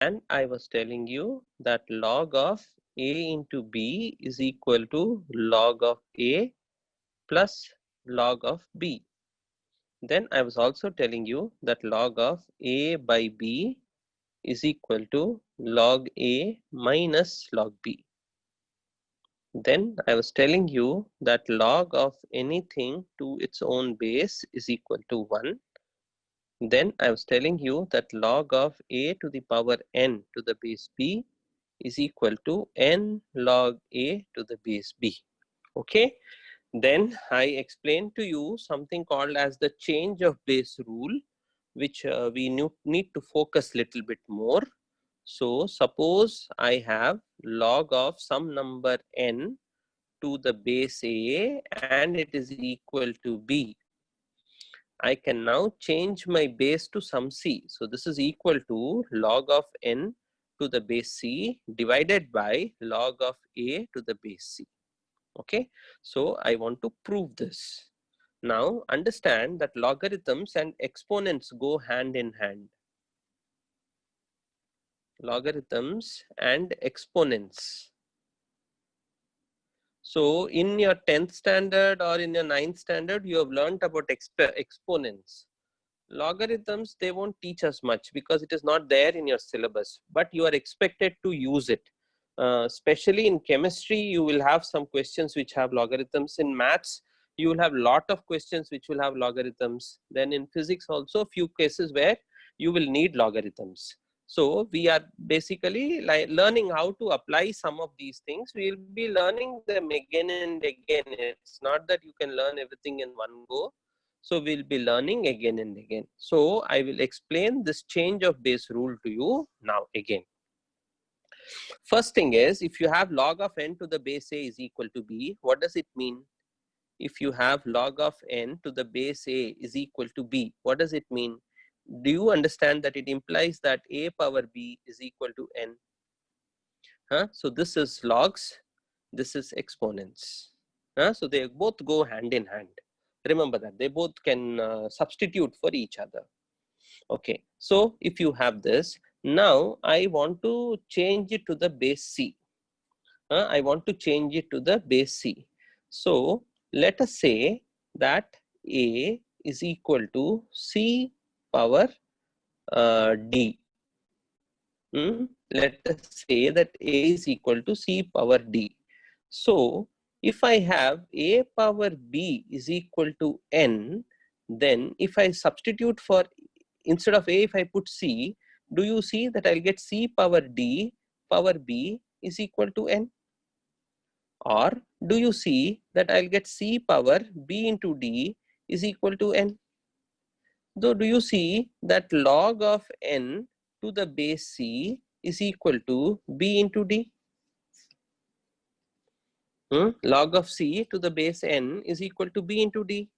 And I was telling you that log of A into B is equal to log of A plus log of B. Then I was also telling you that log of A by B is equal to log A minus log B. Then I was telling you that log of anything to its own base is equal to 1. Then I was telling you that log of A to the power n to the base B is equal to n log A to the base B. Okay. Then I explained to you something called as the change of base rule, which we need to focus little bit more. So suppose I have log of some number n to the base A and it is equal to B. I can now change my base to some C. So this is equal to log of n to the base C divided by log of A to the base C. Okay, so I want to prove this. Now understand that logarithms and exponents go hand in hand. Logarithms and exponents. So in your 10th standard or in your 9th standard, you have learned about exponents. Logarithms, they won't teach us much because it is not there in your syllabus, but you are expected to use it. Especially in chemistry, you will have some questions which have logarithms. In maths, you will have lot of questions which will have logarithms. Then in physics also, few cases where you will need logarithms. So we are basically learning how to apply some of these things. We will be learning them again and again. It's not that you can learn everything in one go. So we'll be learning again and again. So I will explain this change of base rule to you now again. First thing is, if you have log of n to the base A is equal to B, what does it mean? If you have log of n to the base A is equal to B, what does it mean? Do you understand that it implies that A power B is equal to n? So this is logs, this is exponents. So they both go hand in hand. Remember that they both can substitute for each other. Okay, so if you have this, now I want to change it to the base C. I want to change it to the base C. So let us say that A is equal to C power D. Let us say that A is equal to C power D. So if I have A power B is equal to N, then if I substitute for, instead of A, if I put C, do you see that I'll get C power D power B is equal to N? Or do you see that I'll get C power B into D is equal to N? Though do you see that log of N to the base C is equal to B into D? Log of C to the base N is equal to B into D.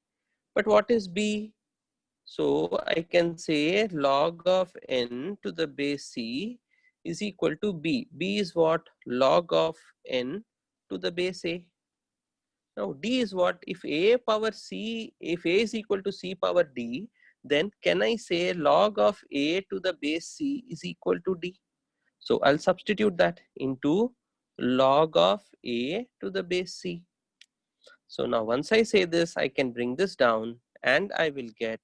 But what is B? So I can say log of N to the base C is equal to B. B is what? Log of N to the base A. Now D is what? If A power C, if A is equal to C power D, then can I say log of A to the base C is equal to D? So I'll substitute that into log of A to the base C. So now once I say this, I can bring this down and I will get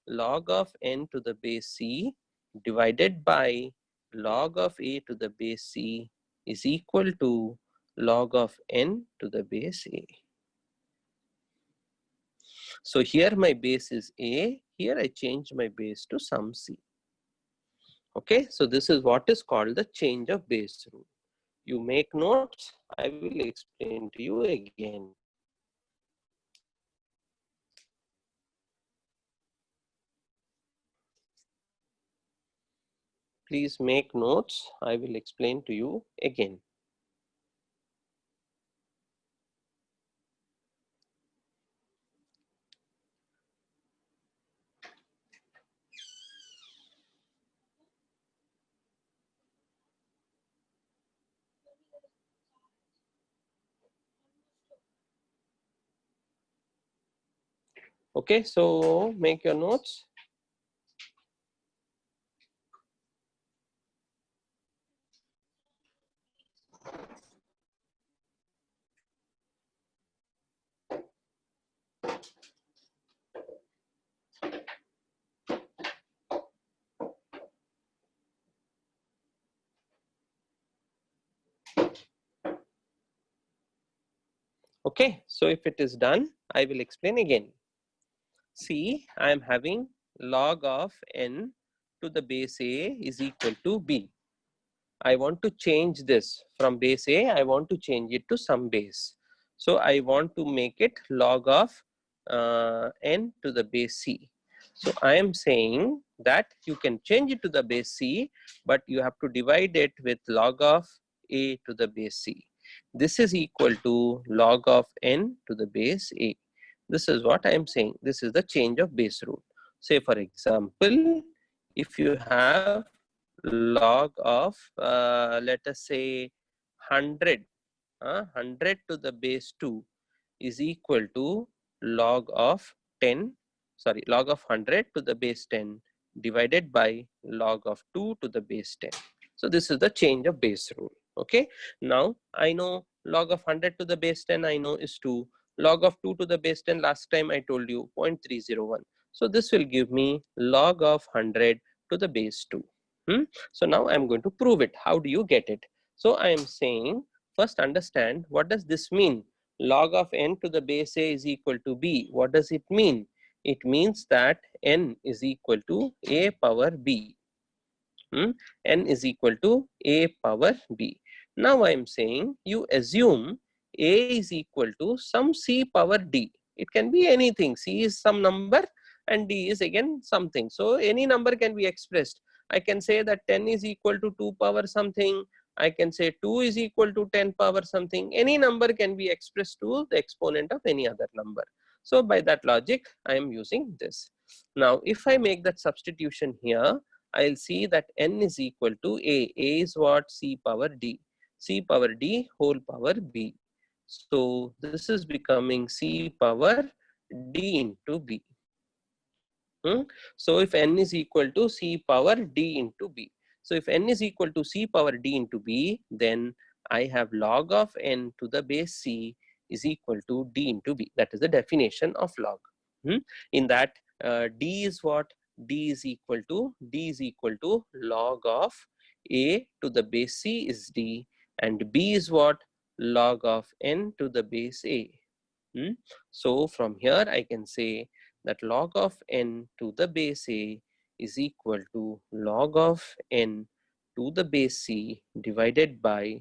log of N to the base C divided by log of A to the base C is equal to log of N to the base A. So here my base is A, here I change my base to some C. Okay, so this is what is called the change of base rule. You make notes, I will explain to you again. Please make notes, I will explain to you again. Okay, so make your notes. Okay, so if it is done, I will explain again. See, I am having log of n to the base a is equal to b. I want to change this from base a, I want to change it to some base. So I want to make it log of n to the base c. So I am saying that you can change it to the base c, but you have to divide it with log of a to the base c. This is equal to log of n to the base a. This is what I am saying. This is the change of base rule. Say for example, if you have log of let us say 100, 100 to the base 2 is equal to log of 10, sorry, log of 100 to the base 10 divided by log of 2 to the base 10. So this is the change of base rule. Okay, now I know log of 100 to the base 10 I know is 2. Log of 2 to the base 10 last time I told you 0.301. So this will give me log of 100 to the base 2. So now I'm going to prove it. How do you get it? So I am saying, first understand what does this mean. Log of n to the base a is equal to b. What does it mean? It means that n is equal to a power b. N is equal to a power b. Now I am saying you assume a is equal to some c power d. It can be anything. C is some number and d is again something. So any number can be expressed. I can say that 10 is equal to 2 power something. I can say 2 is equal to 10 power something. Any number can be expressed to the exponent of any other number. So by that logic, I am using this. Now, if I make that substitution here, I'll see that n is equal to a. A is what? C power d. C power d whole power b. So this is becoming c power d into b. So if n is equal to c power d into b. So if n is equal to c power d into b, then I have log of n to the base c is equal to d into b. That is the definition of log. In that d is what? D is equal to log of a to the base c is d, and b is what? Log of n to the base a. So from here I can say that log of n to the base a is equal to log of n to the base c divided by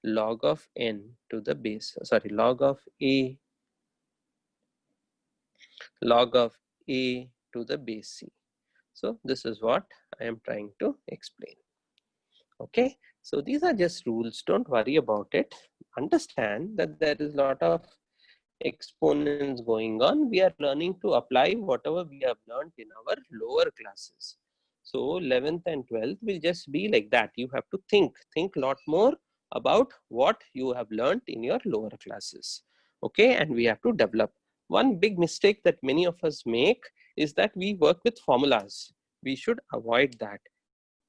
log of n to the base, log of a to the base c. So this is what I am trying to explain. Okay, so these are just rules. Don't worry about it. Understand that there is a lot of exponents going on. We are learning to apply whatever we have learned in our lower classes. So 11th and 12th will just be like that. You have to think a lot more about what you have learned in your lower classes. Okay, and we have to develop. One big mistake that many of us make is that we work with formulas. We should avoid that.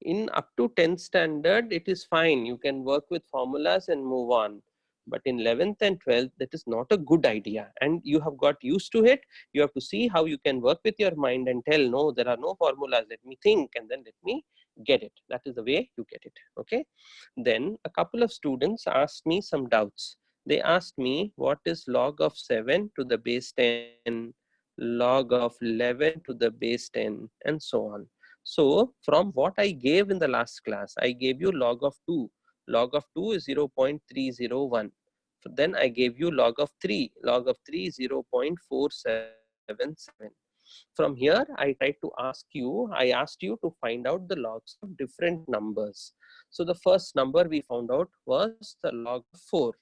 In up to 10th standard, it is fine. You can work with formulas and move on. But in 11th and 12th, that is not a good idea. And you have got used to it. You have to see how you can work with your mind and tell, no, there are no formulas. Let me think and then let me get it. That is the way you get it. Okay. Then a couple of students asked me some doubts. They asked me, what is log of 7 to the base 10, log of 11 to the base 10, and so on. So from what I gave in the last class, I gave you log of 2. Log of 2 is 0.301. Then I gave you log of 3. Log of 3 is 0.477. From here, I tried to ask you, I asked you to find out the logs of different numbers. So the first number we found out was the log of 4.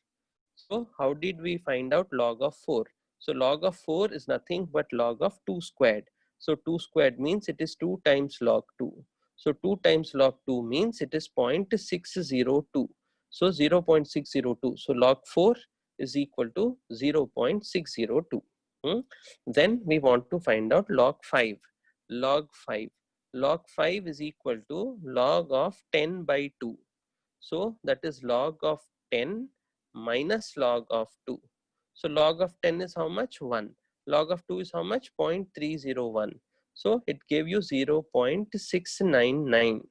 So how did we find out log of 4? So log of 4 is nothing but log of 2 squared. So 2 squared means it is 2 times log 2. So 2 times log 2 means it is 0.602. So 0.602. So log 4 is equal to 0.602. Then we want to find out log 5. Log 5. Log 5 is equal to log of 10 by 2. So that is log of 10 minus log of 2. So log of 10 is how much? 1. Log of 2 is how much? 0.301. So it gave you 0.699.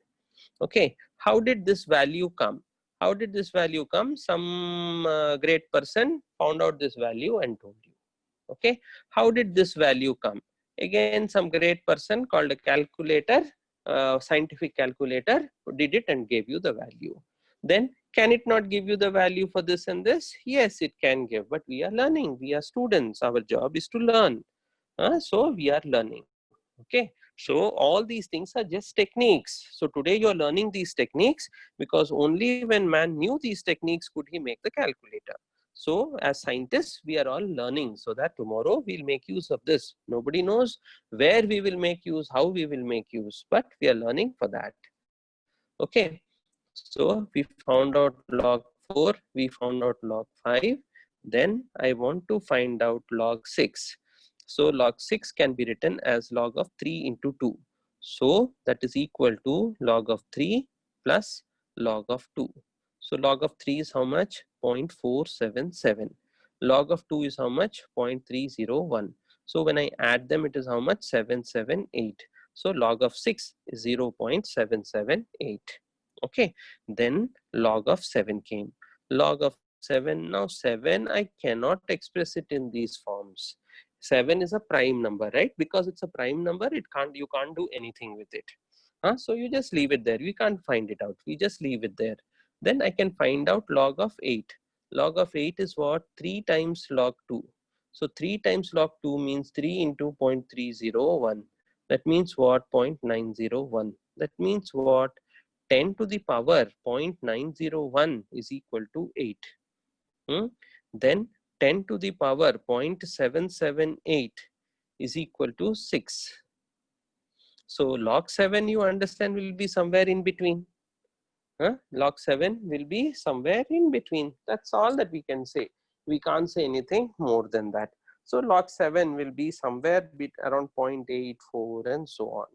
Okay. How did this value come? How did this value come? Some great person found out this value and told you. Okay, how did this value come? Again, some great person called a calculator, scientific calculator, did it and gave you the value. Then can it not give you the value for this and this? Yes, it can give, but we are learning, we are students, our job is to learn. So we are learning. Okay, so all these things are just techniques. So today you are learning these techniques because only when man knew these techniques could he make the calculator. So as scientists, we are all learning so that tomorrow we'll make use of this. Nobody knows where we will make use, how we will make use, but we are learning for that. Okay, so we found out log 4, we found out log 5. Then I want to find out log 6. So log 6 can be written as log of 3 into 2. So that is equal to log of 3 plus log of 2. So log of 3 is how much? 0.477. Log of 2 is how much? 0.301. So when I add them, it is how much? 778. So log of 6 is 0.778. Okay, then log of 7 came. Log of 7, now 7 I cannot express it in these forms. 7 is a prime number, right? Because it's a prime number, you can't do anything with it. So you just leave it there. We can't find it out, we just leave it there. Then I can find out log of 8. Log of 8 is what? 3 times log 2. So 3 times log 2 means 3 into 0.301. That means what? 0.901. That means what? 10 to the power 0.901 is equal to 8. Then 10 to the power 0.778 is equal to 6. So log 7, you understand, will be somewhere in between. Log 7 will be somewhere in between. That's all that we can say. We can't say anything more than that. So log 7 will be somewhere around 0.84 and so on.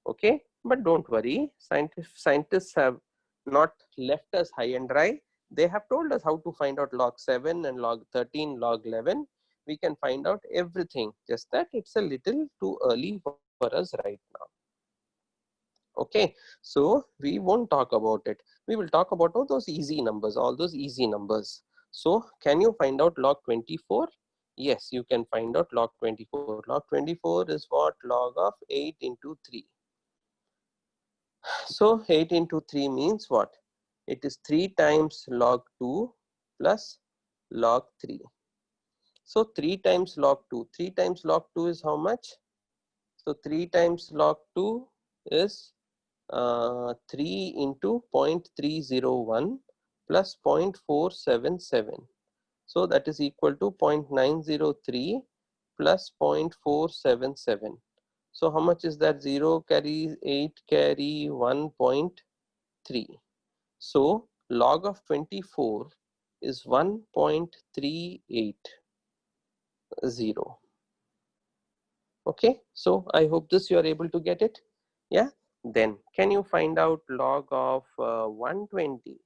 Okay, but don't worry, scientists have not left us high and dry. They have told us how to find out log 7 and log 13, log 11. We can find out everything, just that it's a little too early for us right now. Okay, so we won't talk about it. We will talk about all those easy numbers, So can you find out log 24? Yes, you can find out log 24. Log 24 is what? Log of 8 into 3. So 8 into 3 means what? It is 3 times log 2 plus log 3. So 3 times log 2. 3 times log 2 is how much? So 3 times log 2 is 3 into 0.301 plus 0.477. So that is equal to 0.903 plus 0.477. So how much is that? 0 carry 8 carry 1.3. So log of 24 is 1.380. Okay, so I hope this you are able to get it. Yeah, then can you find out log of 120?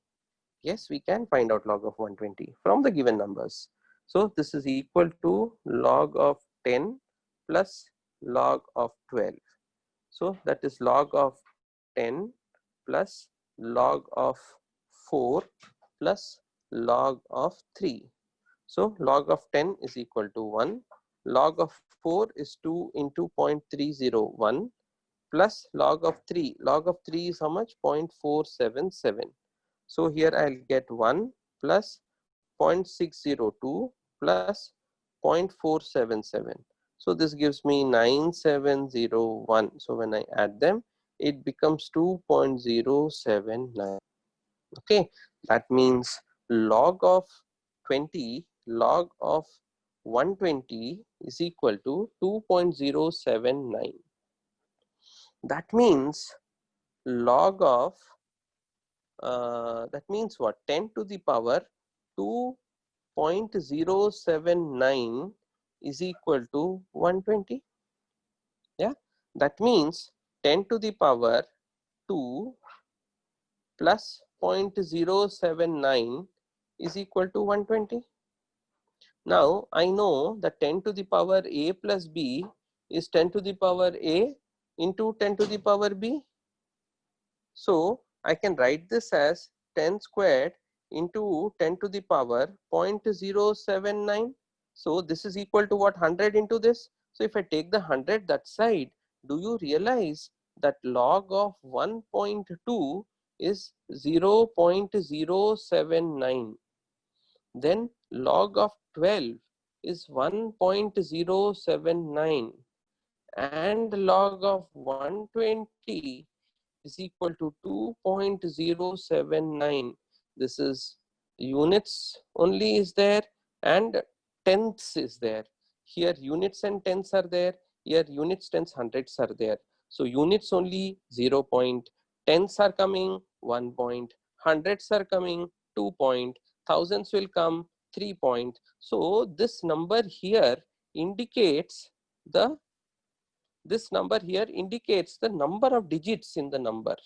Yes, we can find out log of 120 from the given numbers. So this is equal to log of 10 plus log of 12. So that is log of 10 plus log of 4 plus log of 3. So log of 10 is equal to 1. Log of 4 is 2 into 0.301 plus log of 3. Log of 3 is how much? 0.477. So here I'll get 1 plus 0.602 plus 0.477. So this gives me 9701. So when I add them, it becomes 2.079. Okay, that means log of 20, log of 120 is equal to 2.079. That means log of that means what? 10 to the power 2.079 is equal to 120. Yeah, that means 10 to the power 2 plus 0.079 is equal to 120. Now I know that 10 to the power a plus b is 10 to the power a into 10 to the power b. So I can write this as 10 squared into 10 to the power 0.079. So this is equal to what, 100 into this. So if I take the 100 that side, do you realize that log of 1.2 is 0.079? Then log of 12 is 1.079, and log of 120 is equal to 2.079. This is units only is there, and tenths is there. Here units and tenths are there. Here units, tenths, hundreds are there. So units only 0 point, tenths are coming 1 point, hundreds are coming 2 point, thousands will come 3 point. So this number here indicates the number of digits in the number.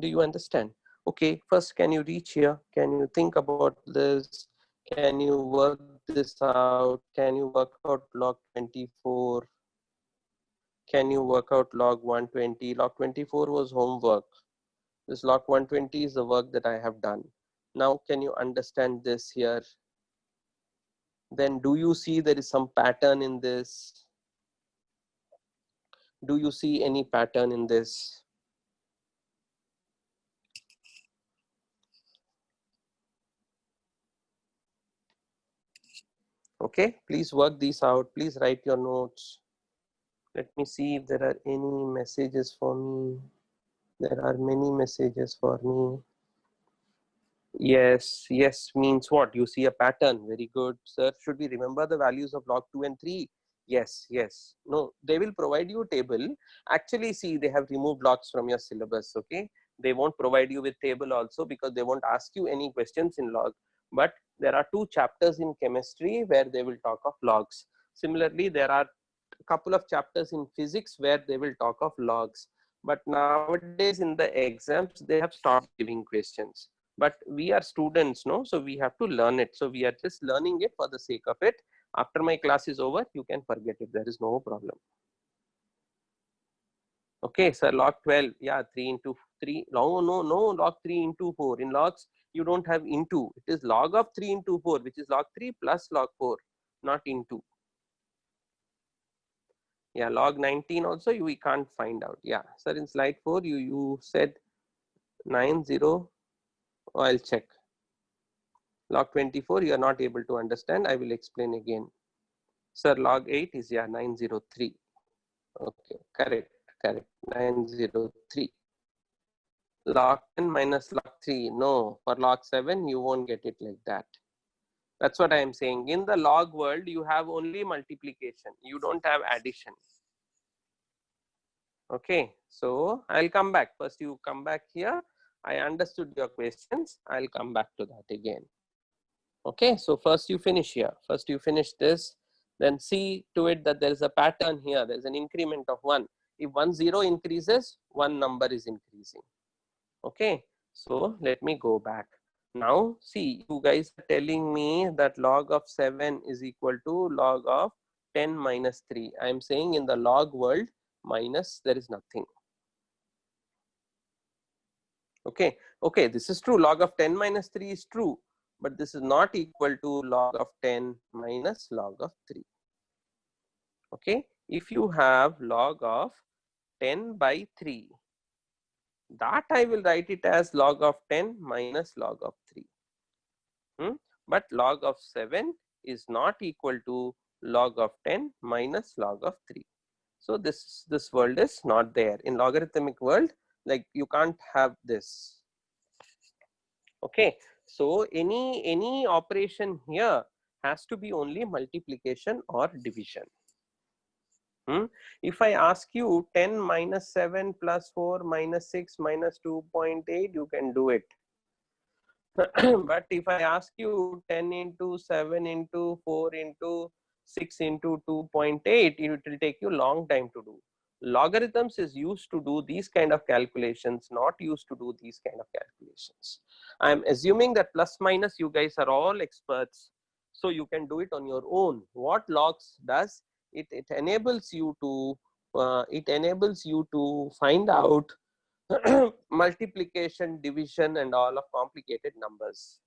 Do you understand? Okay, first, can you reach here? Can you think about this? Can you work this out? Can you work out log 24? Can you work out log 120? Log 24 was homework. This log 120 is the work that I have done. Now, can you understand this here? Then do you see there is some pattern in this? Do you see any pattern in this? Okay, please work these out. Please write your notes. Let me see if there are any messages for me. There are many messages for me. Yes, yes means what? You see a pattern. Very good, sir. Should we remember the values of log 2 and 3? Yes, yes. No, they will provide you a table. Actually, see, they have removed logs from your syllabus, okay? They won't provide you with table also because they won't ask you any questions in log. But there are 2 chapters in chemistry where they will talk of logs. Similarly, there are a couple of chapters in physics where they will talk of logs. But nowadays in the exams, they have stopped giving questions. But we are students, no? So we have to learn it. So we are just learning it for the sake of it. After my class is over, you can forget it. There is no problem. Okay, sir, log 12. Yeah, 3 into 3. No, no, no, log 3 into 4. In logs, you don't have into. It is log of 3 into 4, which is log 3 plus log 4, not into. Yeah, log 19 also we can't find out. Yeah, sir, in slide 4, you said 90. Oh, I'll check. Log 24, you are not able to understand. I will explain again. Sir, log 8 is, yeah, 903. Okay, correct, correct, 903. Log 10 minus log 3. No, for log 7, you won't get it like that. That's what I am saying. In the log world, you have only multiplication. You don't have addition. Okay, so I'll come back. First, you come back here. I understood your questions. I'll come back to that again. Okay, so first you finish here. First you finish this. Then see to it that there is a pattern here. There's an increment of 1. If 1 0 increases, one number is increasing. Okay, so let me go back. Now see, you guys are telling me that log of 7 is equal to log of 10 minus 3. I am saying in the log world, minus, there is nothing. Okay, okay, this is true. Log of 10 minus 3 is true, but this is not equal to log of 10 minus log of 3. Okay, if you have log of 10 by 3, that I will write it as log of 10 minus log of 3. But log of 7 is not equal to log of 10 minus log of 3. So this world is not there. In logarithmic world, like you can't have this. Okay, so any operation here has to be only multiplication or division. If I ask you 10 minus 7 plus 4 minus 6 minus 2.8, you can do it. But if I ask you 10 into 7 into 4 into 6 into 2.8, it will take you long time to do. Logarithms is used to do these kind of calculations, not used to do these kind of calculations. I am assuming that plus minus you guys are all experts, so you can do it on your own. What logs does, it enables you to find out multiplication, division, and all of complicated numbers.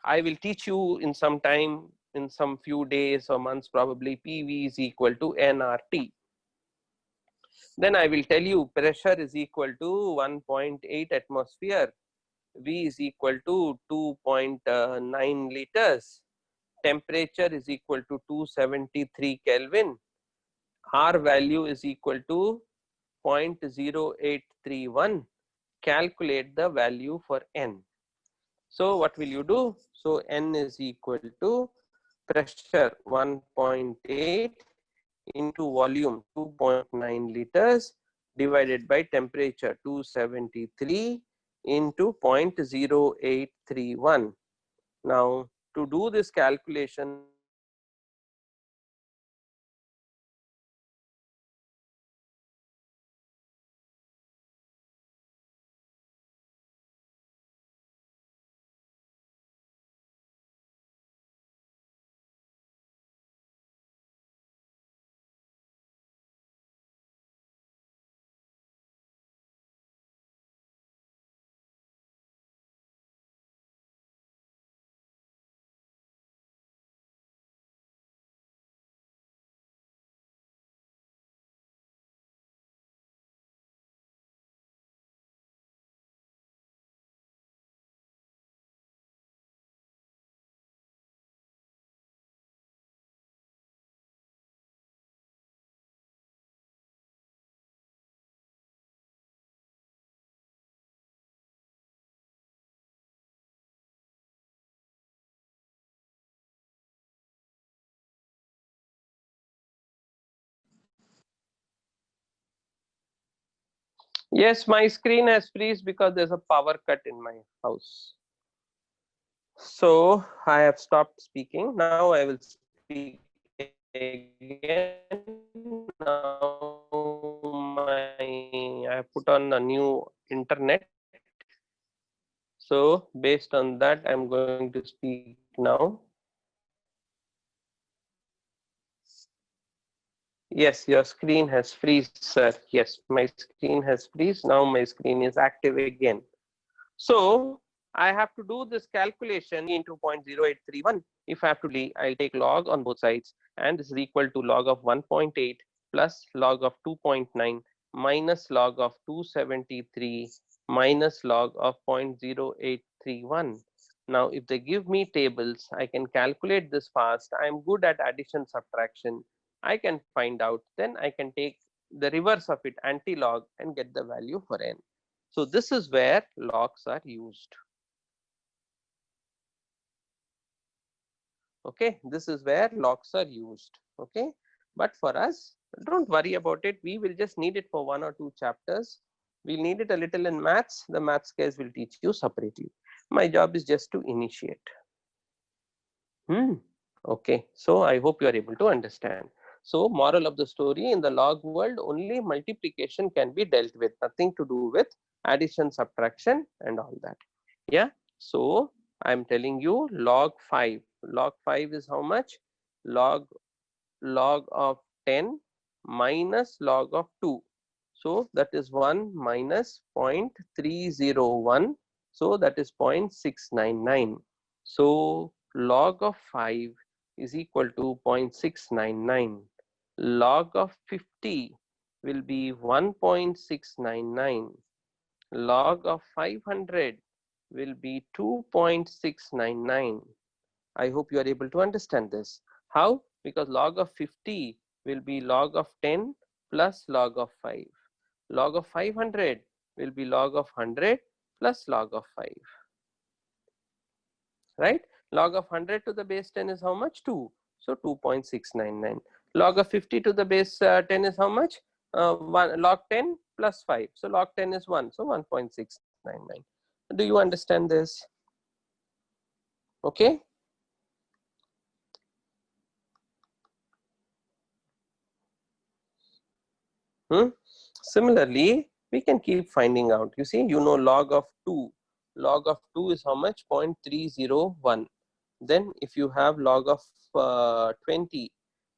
I will teach you in some time, in some few days or months probably, PV is equal to nRT. Then I will tell you pressure is equal to 1.8 atmosphere, V is equal to 2.9 liters, temperature is equal to 273 Kelvin, R value is equal to 0.0831. Calculate the value for N. So what will you do? So N is equal to pressure 1.8 into volume 2.9 liters divided by temperature 273 into 0.0831. Now to do this calculation, yes, my screen has freeze because there's a power cut in my house. So I have stopped speaking. Now I will speak again. Now I have put on a new internet. So based on that, I'm going to speak now. Yes, your screen has freeze, sir. Yes, my screen has freeze. Now my screen is active again. So I have to do this calculation into 0.0831. If I have to do, I'll take log on both sides, and this is equal to log of 1.8 plus log of 2.9 minus log of 273 minus log of 0.0831. Now, if they give me tables, I can calculate this fast. I'm good at addition, subtraction. I can find out. Then I can take the reverse of it, anti-log, and get the value for n. So this is where logs are used. Okay, this is where logs are used. Okay, but for us, don't worry about it. We will just need it for 1 or 2 chapters. We'll need it a little in maths. The maths guys will teach you separately. My job is just to initiate. Okay, so I hope you are able to understand. So moral of the story, in the log world, only multiplication can be dealt with, nothing to do with addition, subtraction, and all that. Yeah, so I'm telling you log 5. Log 5 is how much? Log of 10 minus log of 2. So that is 1 minus 0.301. So that is 0.699. So log of 5 is equal to 0.699. Log of 50 will be 1.699. Log of 500 will be 2.699. I hope you are able to understand this. How? Because log of 50 will be log of 10 plus log of 5. Log of 500 will be log of 100 plus log of 5. Right? Log of 100 to the base 10 is how much? 2. So 2.699. Log of 50 to the base 10 is how much? 1. Log 10 plus 5. So log 10 is 1. So 1.699. Do you understand this? Okay. Similarly, we can keep finding out. You see, you know log of 2. Log of 2 is how much? 0.301. Then if you have log of 20,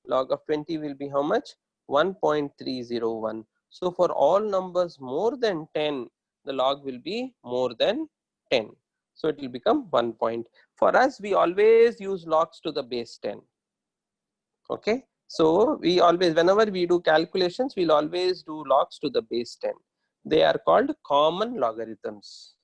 log of 20 will be how much? 1.301. So for all numbers more than 10, the log will be more than 10. So it will become 1 point. For us, we always use logs to the base 10. Okay. So we always, whenever we do calculations, we'll always do logs to the base 10. They are called common logarithms.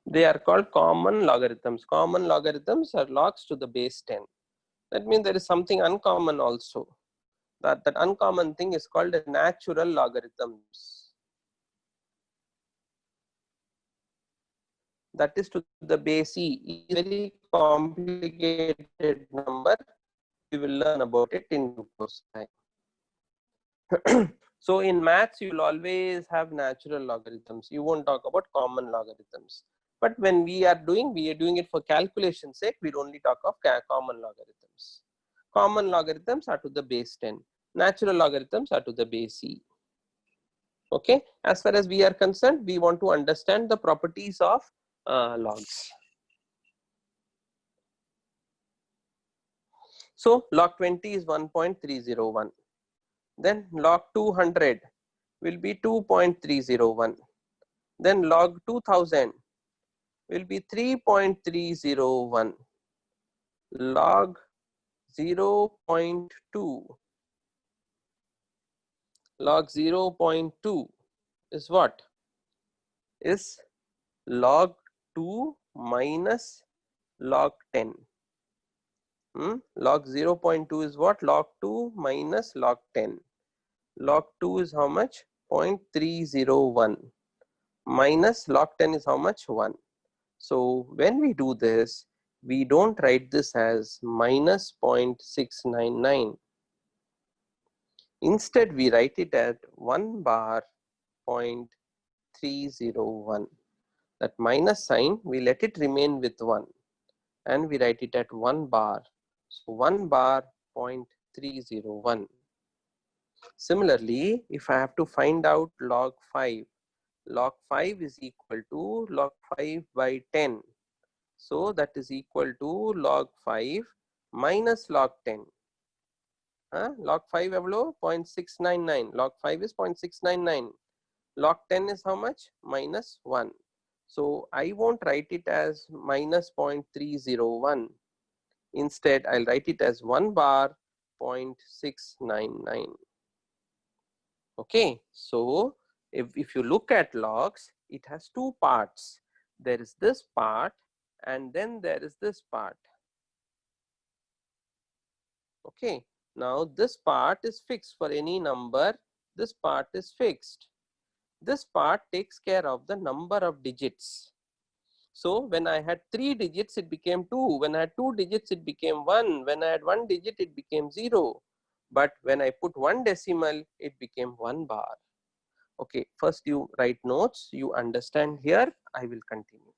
They are called common logarithms. Common logarithms are logs to the base 10. That means there is something uncommon also. That uncommon thing is called natural logarithms. That is to the base e. Is very complicated number. We will learn about it in due course time. So in maths, you will always have natural logarithms. You won't talk about common logarithms. But when we are doing it for calculation sake, we'll only talk of common logarithms. Common logarithms are to the base 10. Natural logarithms are to the base e. Okay. As far as we are concerned, we want to understand the properties of logs. So log 20 is 1.301. Then log 200 will be 2.301. Then log 2000 will be 3.301. Log 0.2. Log 0.2 is what? Is log 2 minus log 10. Log 0.2 is what? Log 2 minus log 10. Log 2 is how much? 0.301. Minus log 10 is how much? 1. So when we do this, we don't write this as minus 0.699. Instead, we write it at 1 bar 0.301. That minus sign, we let it remain with 1 and we write it at 1 bar. So 1 bar 0.301. Similarly, if I have to find out log 5 is equal to log 5 by 10. So that is equal to log 5 minus log 10. Log 5 evlo 0.699. Log 5 is 0.699. Log 10 is how much? Minus 1. So I won't write it as minus 0.301. Instead, I'll write it as 1 bar 0.699. Okay, so if you look at logs, it has two parts. There is this part and then there is this part. Okay, now this part is fixed for any number. This part is fixed. This part takes care of the number of digits. So when I had 3 digits, it became 2. When I had 2 digits, it became 1. When I had 1 digit, it became 0. But when I put 1 decimal, it became 1 bar. Okay, first you write notes, you understand here, I will continue.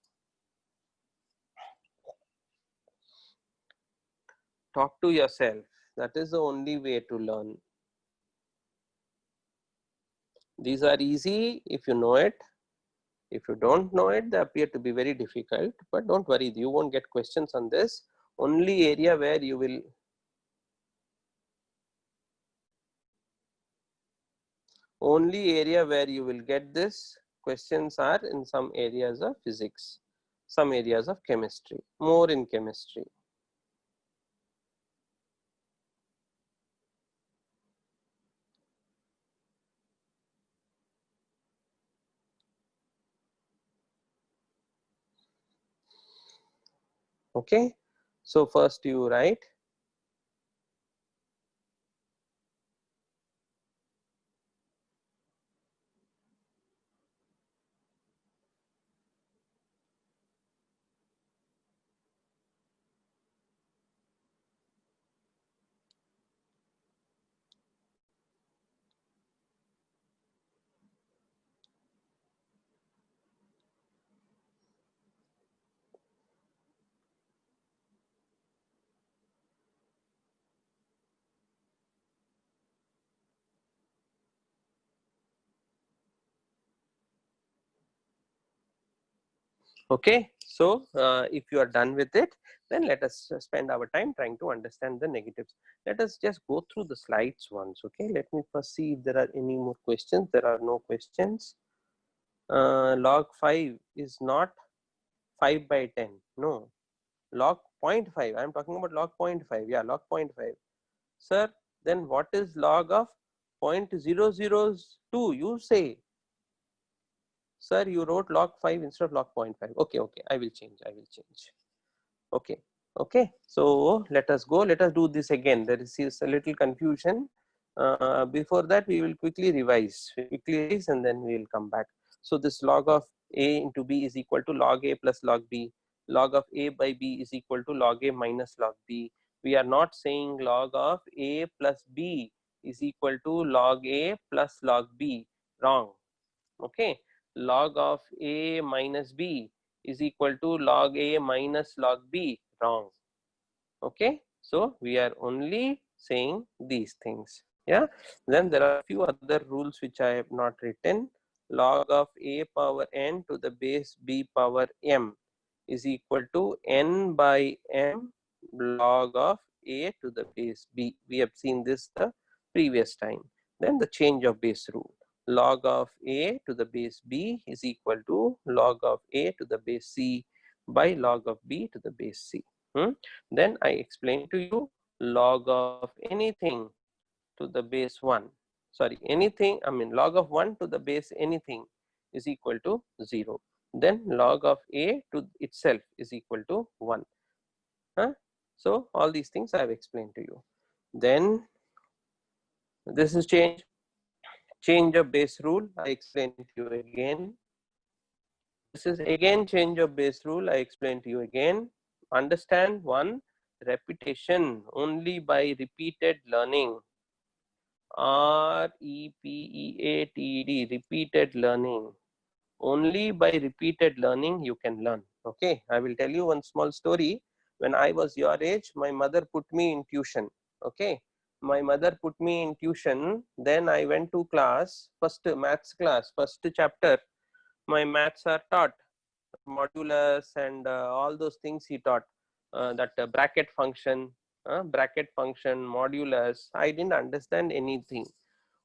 Talk to yourself. That is the only way to learn. These are easy if you know it. If you don't know it, they appear to be very difficult, but don't worry, you won't get questions on this. Only area where you will get this questions are in some areas of physics, some areas of chemistry, more in chemistry. Okay, so first you write okay. So if you are done with it, then let us spend our time trying to understand the negatives. Let us just go through the slides once. Okay, let me first see if there are any more questions. There are no questions. Log 5 is not 5 by 10. No, log 0.5. I am talking about log 0.5. Yeah, log 0.5. Sir, then what is log of 0.002? You say. Sir, you wrote log 5 instead of log 0.5. Okay, okay, I will change. Okay, okay. So let us go. Let us do this again. There is a little confusion. Before that, we will quickly revise. And then we will come back. So this log of a into b is equal to log a plus log b. Log of a by b is equal to log a minus log b. We are not saying log of a plus b is equal to log a plus log b. Wrong. Okay, log of a minus b is equal to log a minus log b. Wrong. Okay, so we are only saying these things. Yeah, then there are a few other rules which I have not written. Log of a power n to the base b power m is equal to n by m log of a to the base b. We have seen this the previous time. Then the change of base rule. Log of a to the base b is equal to log of a to the base c by log of b to the base c. Then I explain to you log of anything to the base 1. Sorry, anything, I mean log of 1 to the base anything is equal to 0. Then log of a to itself is equal to 1. So all these things I have explained to you. Then this is change of base rule. I explained to you again. This is again change of base rule. I explained to you again. Understand one, repetition only by repeated learning. REPEATED, repeated learning. Only by repeated learning you can learn. Okay, I will tell you one small story. When I was your age, my mother put me in tuition. Okay, my mother put me in tuition. Then I went to class, first maths class, first chapter. My maths are taught, modulus and all those things he taught. That bracket function, modulus. I didn't understand anything.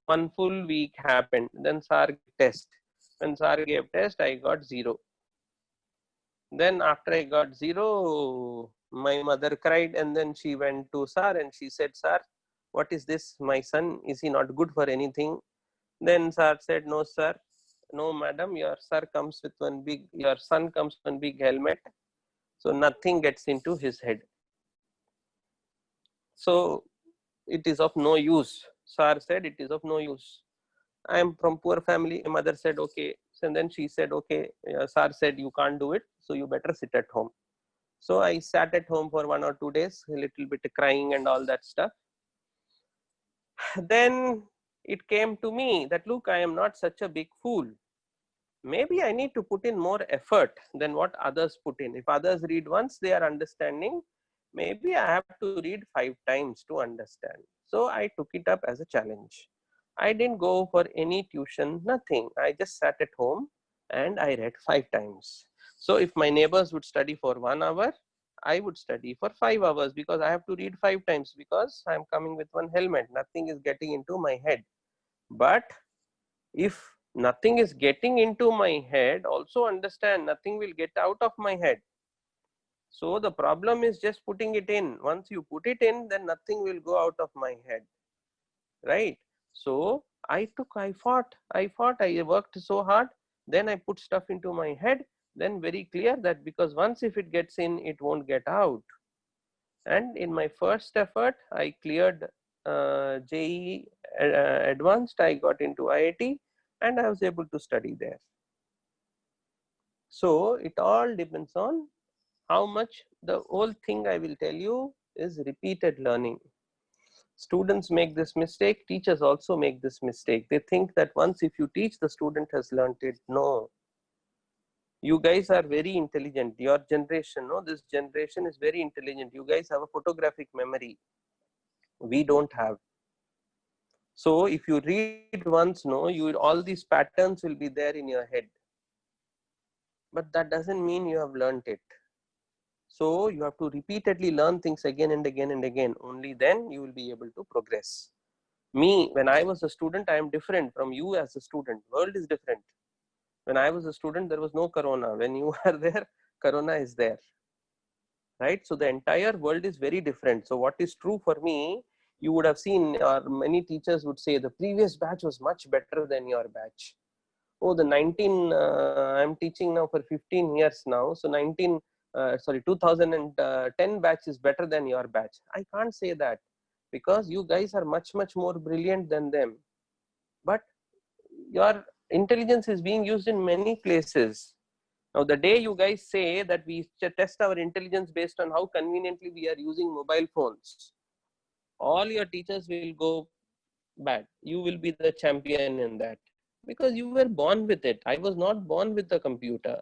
One full week happened. Then sir gave test. When sir gave test, I got 0. Then after I got 0, my mother cried, and then she went to sir and she said, "Sir, what is this? My son, is he not good for anything?" Then sir said, "No, sir. No, madam, your son comes with one big helmet, so nothing gets into his head. So it is of no use." Sir said, "It is of no use. I am from poor family." My mother said, "Okay." And then she said, "Okay, sir said you can't do it, so you better sit at home." So I sat at home for 1 or 2 days, a little bit crying and all that stuff. Then it came to me that, look, I am not such a big fool. Maybe I need to put in more effort than what others put in. If others read once, they are understanding. Maybe I have to read 5 times to understand. So I took it up as a challenge. I didn't go for any tuition, nothing. I just sat at home and I read 5 times. So if my neighbors would study for 1 hour, I would study for 5 hours because I have to read 5 times because I'm coming with one helmet. Nothing is getting into my head. But if nothing is getting into my head, also understand nothing will get out of my head. So the problem is just putting it in. Once you put it in, then nothing will go out of my head, right? So I fought, I worked so hard, then I put stuff into my head, then very clear that because once if it gets in, it won't get out. And in my first effort, I cleared JEE advanced, I got into IIT, and I was able to study there. So it all depends on how much. The whole thing I will tell you is repeated learning. Students make this mistake, teachers also make this mistake. They think that once if you teach, the student has learned it. No. You guys are very intelligent. Your generation, no, this generation is very intelligent. You guys have a photographic memory. We don't have. So if you read once, no, all these patterns will be there in your head. but that doesn't mean you have learned it. So you have to repeatedly learn things again and again and again. Only then you will be able to progress. Me, when I was a student, I am different from you as a student. World is different. When I was a student, there was no corona. When you are there, corona is there, right? So the entire world is very different. So what is true for me, you would have seen, or many teachers would say, the previous batch was much better than your batch. Oh, the 19, I'm teaching now for 15 years now. So 2010 batch is better than your batch. I can't say that, because you guys are much, much more brilliant than them. But your intelligence is being used in many places. Now, the day you guys say that we test our intelligence based on how conveniently we are using mobile phones, all your teachers will go bad. You will be the champion in that, because you were born with it. I was not born with the computer.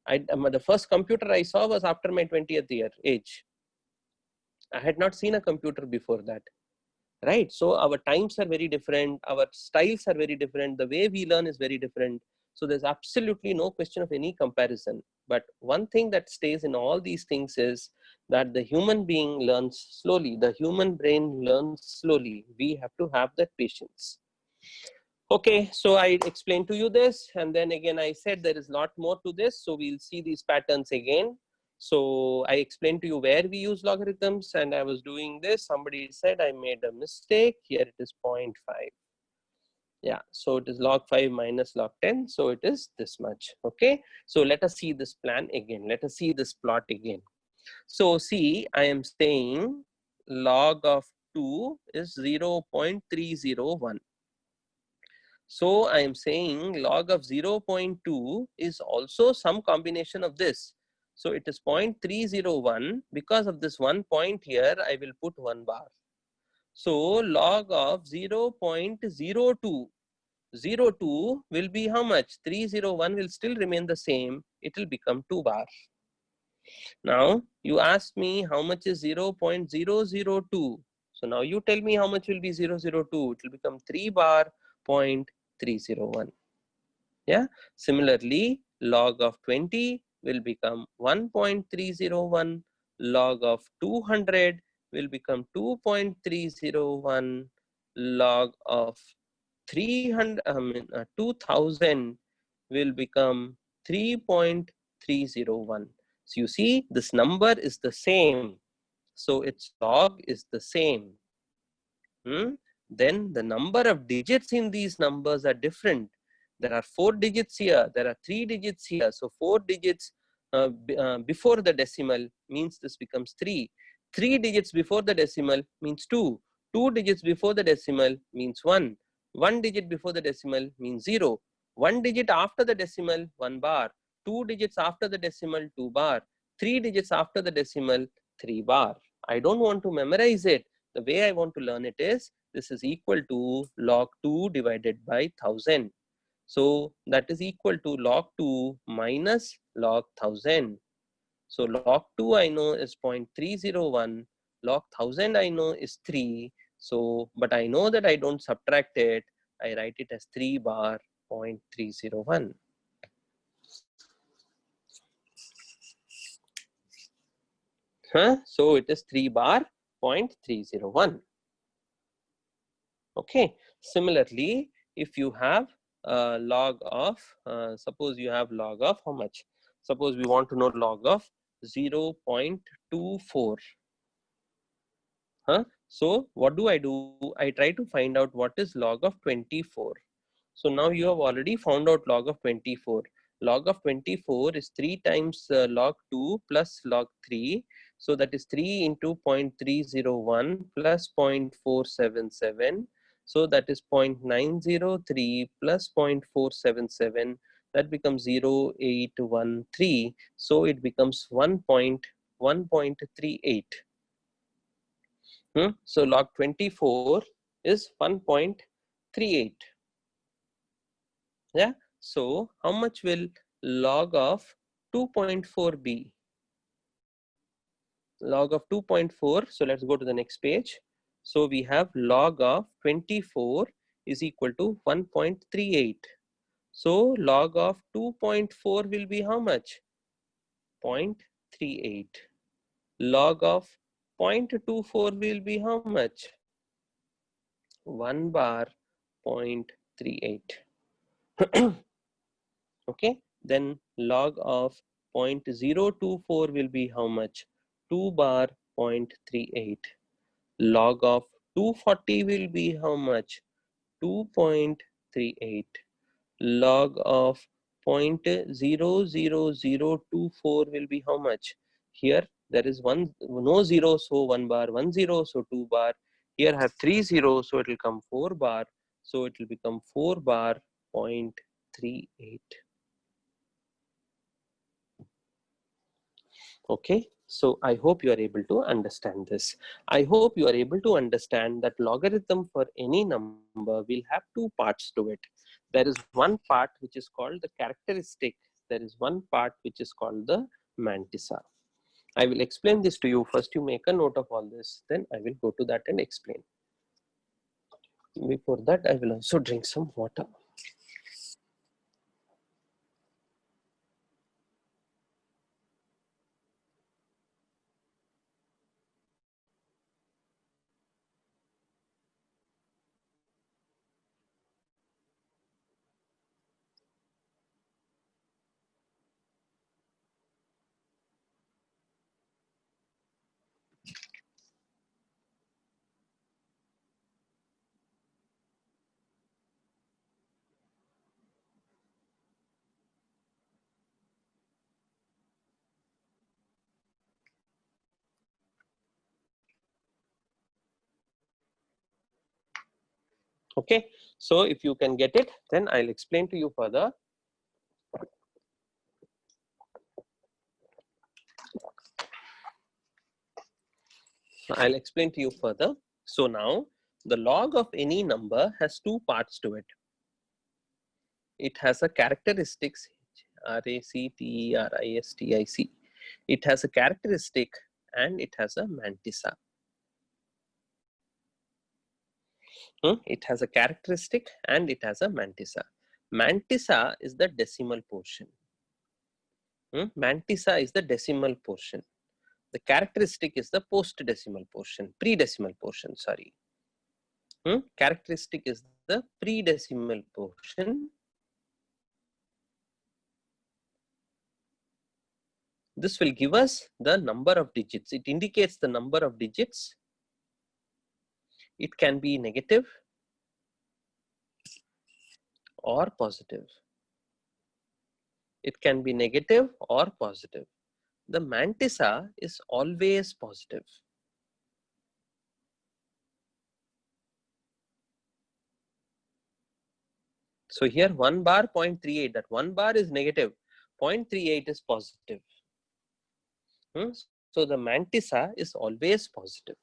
The first computer I saw was after my 20th year age. I had not seen a computer before that. Right? So our times are very different. Our styles are very different. The way we learn is very different. So there's absolutely no question of any comparison. But one thing that stays in all these things is that the human being learns slowly. The human brain learns slowly. We have to have that patience. Okay, so I explained to you this, and then again I said there is a lot more to this, so we'll see these patterns again. So I explained to you where we use logarithms, and I was doing this. Somebody said I made a mistake. Here it is 0.5. Yeah, so it is log 5 minus log 10, so it is this much. Okay, so let us see this plan again. Let us see this plot again. So see, I am saying log of 2 is 0.301. So I am saying log of 0.2 is also some combination of this. So it is 0.301. Because of this 1 point here, I will put 1 bar. So log of 0.02. 02 will be how much? 301 will still remain the same. It will become 2 bar. Now you ask me how much is 0.002. So now you tell me how much will be 002. It will become 3 bar 0.301. Yeah. Similarly, log of 20 will become 1.301. Log of 200 will become 2.301. Log of 2000 will become 3.301. So you see, this number is the same. So its log is the same. Then the number of digits in these numbers are different. There are 4 digits here, there are 3 digits here. So 4 digits before the decimal means this becomes 3. 3 digits before the decimal means 2. 2 digits before the decimal means 1. 1 digit before the decimal means 0. 1 digit after the decimal, 1 bar. 2 digits after the decimal, 2 bar. 3 digits after the decimal, 3 bar. I don't want to memorize it. The way I want to learn it is, this is equal to log 2 divided by 1000. So that is equal to log 2 minus log 1000. So log 2 I know is 0.301. Log 1000 I know is 3. So, but I know that I don't subtract it. I write it as 3 bar 0.301. So it is 3 bar 0.301. Okay. Similarly, if you have log of, suppose you have log of how much? Suppose we want to know log of 0.24. So what do? I try to find out what is log of 24. So now you have already found out log of 24. Log of 24 is 3 times log 2 plus log 3. So that is 3 into 0.301 plus 0.477. So that is 0.903 plus 0.477. That becomes 0.813. So it becomes 1.38. So log 24 is 1.38. Yeah. So how much will log of 2.4 be? Log of 2.4. So let's go to the next page. So we have log of 24 is equal to 1.38. So log of 2.4 will be how much? 0.38. Log of 0.24 will be how much? 1 bar 0.38. Okay, then log of 0.024 will be how much? 2 bar 0.38. Log of 240 will be how much? 2.38. Log of 0.00024 will be how much? Here there is one no zero, so 1 bar, 1 zero, so 2 bar. Here have 3 zeros, so it will come 4 bar, so it will become 4 bar 0.38. Okay, so I hope you are able to understand this. I hope you are able to understand that logarithm for any number will have two parts to it. There is one part which is called the characteristic. There is one part which is called the mantissa. I will explain this to you. First you make a note of all this, then I will go to that and explain. Before that I will also drink some water. Okay, so if you can get it, then I'll explain to you further. I'll explain to you further. So now the log of any number has two parts to it. It has a characteristics, RACTERISTIC. It has a characteristic and it has a mantissa. It has a characteristic and it has a mantissa. Mantissa is the decimal portion. Mantissa is the decimal portion. The characteristic is the post-decimal portion, pre-decimal portion, sorry. Characteristic is the pre-decimal portion. This will give us the number of digits. It indicates the number of digits. It can be negative or positive. It can be negative or positive. The mantissa is always positive. So here 1 bar 0.38, that 1 bar is negative, 0.38 is positive. So the mantissa is always positive.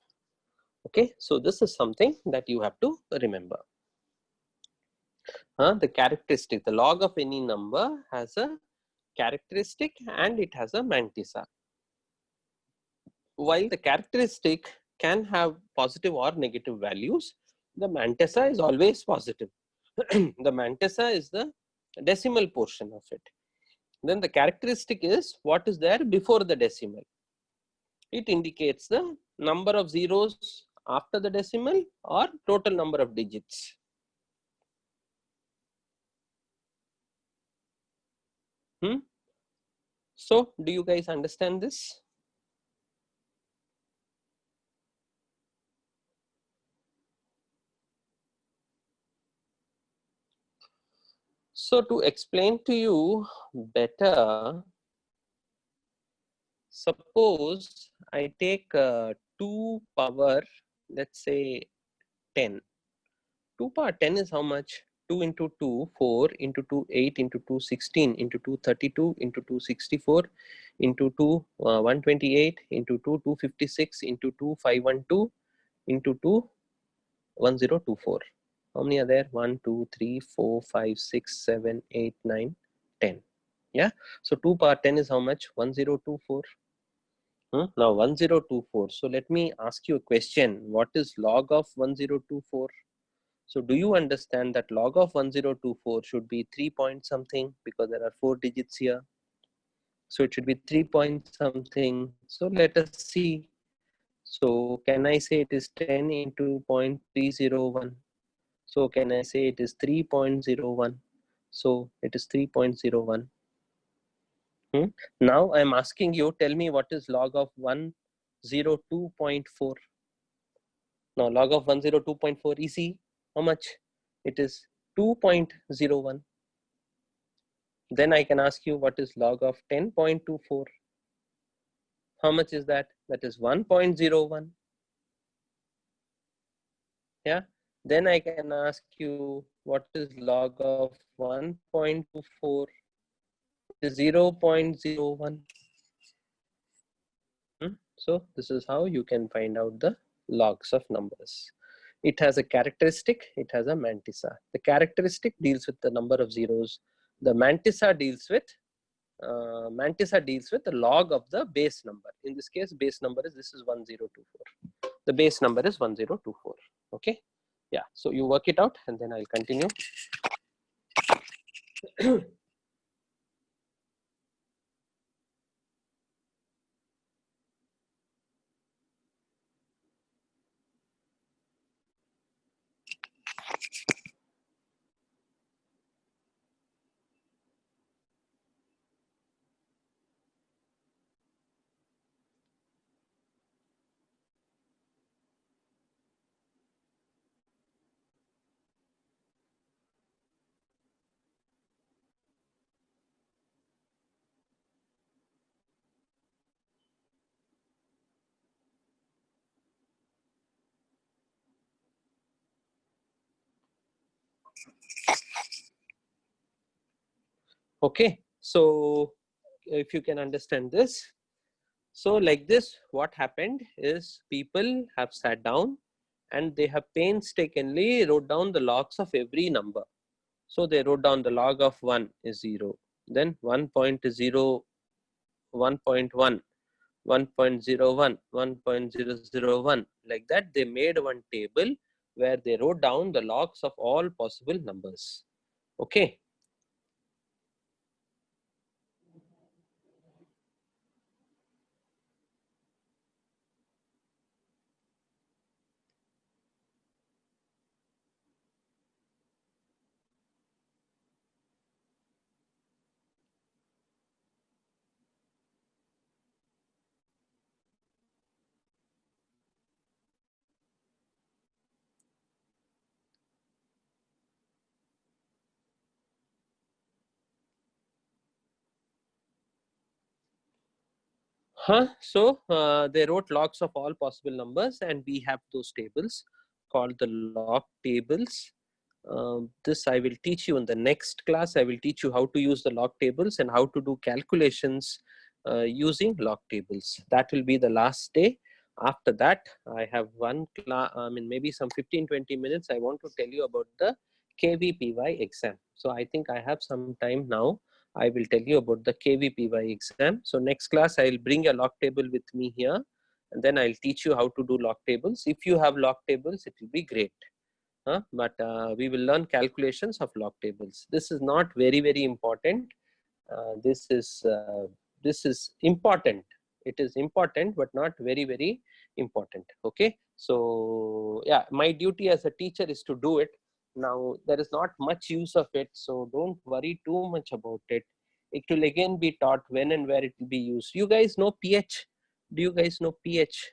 Okay, so this is something that you have to remember. The characteristic, the log of any number has a characteristic and it has a mantissa. While the characteristic can have positive or negative values, the mantissa is always positive. The mantissa is the decimal portion of it. Then the characteristic is what is there before the decimal. It indicates the number of zeros after the decimal or total number of digits. So do you guys understand this? So to explain to you better, suppose I take 2 power, let's say 10. 2 power 10 is how much? 2 into 2, 4, into 2, 8, into 2, 16, into 2, 32, into 2, 64, into 2, 128, into 2, 256, into 2, 512, into 2, 1024. How many are there? 1, 2, 3, 4, 5, 6, 7, 8, 9, 10. Yeah. So 2 power 10 is how much? 1024. Now 1024. So let me ask you a question. What is log of 1024? So do you understand that log of 1024 should be 3 point something, because there are 4 digits here. So it should be 3 point something. So let us see. So can I say it is 10 into 0.301? So can I say it is 3.01? So it is 3.01. Now I'm asking you, tell me what is log of 102.4. Now log of 102.4, easy. How much? It is 2.01. Then I can ask you, what is log of 10.24? How much is that? That is 1.01. Yeah. Then I can ask you, what is log of 1.24? It is 0.01. So this is how you can find out the logs of numbers. It has a characteristic, it has a mantissa. The characteristic deals with the number of zeros. The mantissa deals with the log of the base number. In this case, base number is, this is 1024. The base number is 1024. Okay. Yeah. So you work it out and then I'll continue. Okay. So if you can understand this. So like this, what happened is people have sat down and they have painstakingly wrote down the logs of every number. So they wrote down the log of 1 is 0, then 1.0, 1.1, 1.01, 1.001. Like that, they made one table where they wrote down the logs of all possible numbers. Okay. So they wrote logs of all possible numbers, and we have those tables called the log tables. This I will teach you in the next class. I will teach you how to use the log tables and how to do calculations using log tables. That will be the last day. After that, I have one class, maybe some 15-20 minutes. I want to tell you about the KVPY exam. So I think I have some time now. I will tell you about the KVPY exam. So next class, I'll bring a log table with me here, and then I'll teach you how to do log tables. If you have log tables, it will be great. But we will learn calculations of log tables. This is not very, very important. This is important. It is important, but not very, very important. Okay. So yeah, my duty as a teacher is to do it. Now there is not much use of it, so don't worry too much about it. It will again be taught when and where it will be used. You guys know pH? Do you guys know pH?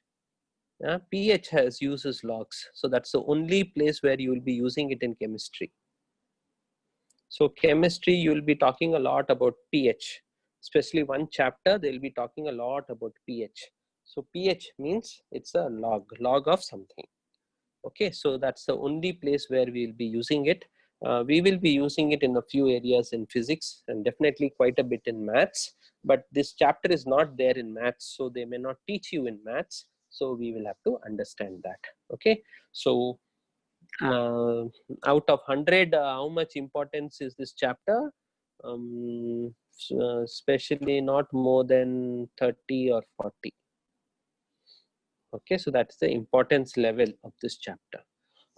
pH has uses logs, so that's the only place where you will be using it in chemistry. So chemistry, you will be talking a lot about pH, especially one chapter, they'll be talking a lot about pH. So pH means it's a log of something. Okay, so that's the only place where we'll be using it. We will be using it in a few areas in physics and definitely quite a bit in maths, but this chapter is not there in maths, so they may not teach you in maths. So we will have to understand that. Okay, so uh, out of 100, how much importance is this chapter? Especially not more than 30 or 40. Okay, so that's the importance level of this chapter.